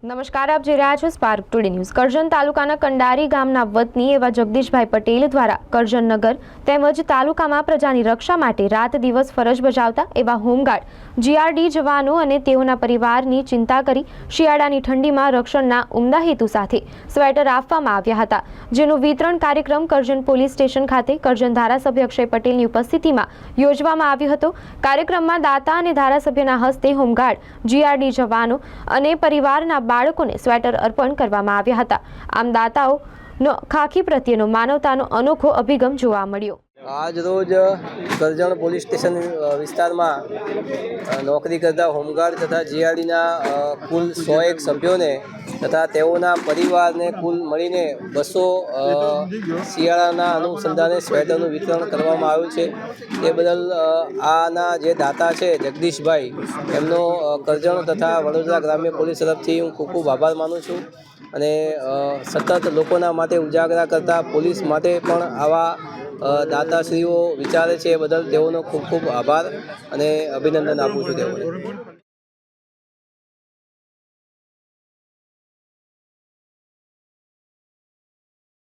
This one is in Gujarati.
નમસ્કાર, આપ જોઈ રહ્યા છો સ્પાર્ક ટુડે ન્યૂઝ। કરજણ તાલુકાના કંડારી ગામના વતની એવા જગદીશભાઈ પટેલ દ્વારા કરજણ નગર તેમજ તાલુકામાં પ્રજાની રક્ષા માટે રાત દિવસ ફરજ બજાવતા એવા હોમગાર્ડ જીઆરડી જવાનો અને તેઓના પરિવારની ચિંતા કરી શિયાળાની ઠંડીમાં રક્ષણના ઉમદા હેતુ સાથે સ્વેટર આપવામાં આવ્યા હતા, જેનું વિતરણ કાર્યક્રમ કરજણ પોલીસ સ્ટેશન ખાતે કરજણ ધારાસભ્ય અક્ષય પટેલની ઉપસ્થિતિમાં યોજવામાં આવ્યો હતો। કાર્યક્રમમાં દાતા અને ધારાસભ્યના હસ્તે હોમગાર્ડ જીઆરડી જવાનો અને પરિવારના બાળકોને સ્વેટર અર્પણ કરવામાં આવ્યા હતા। આમ દાતાઓનો ખાખી પ્રત્યેનો માનવતાનો અનોખો અભિગમ જોવા મળ્યો। આજ રોજ કરજણ પોલીસ સ્ટેશન વિસ્તારમાં નોકરી કરતા હોમગાર્ડ તથા જીઆરડીના કુલ 101 સભ્યોને તથા તેઓના પરિવારને કુલ મળીને 200 શિયાળાના અનુસંધાને સ્વેટરનું વિતરણ કરવામાં આવ્યું છે। એ બદલ આના જે દાતા છે જગદીશભાઈ, એમનો કરજણ તથા વડોદરા ગ્રામ્ય પોલીસ તરફથી હું ખૂબ આભાર માનું છું અને સતત લોકોના માટે ઉજાગરા કરતા પોલીસ માટે પણ આવા દાતાશ્રીઓ વિચારે છે, એ બદલ તેઓનો ખૂબ આભાર અને અભિનંદન આપું છું તેઓને।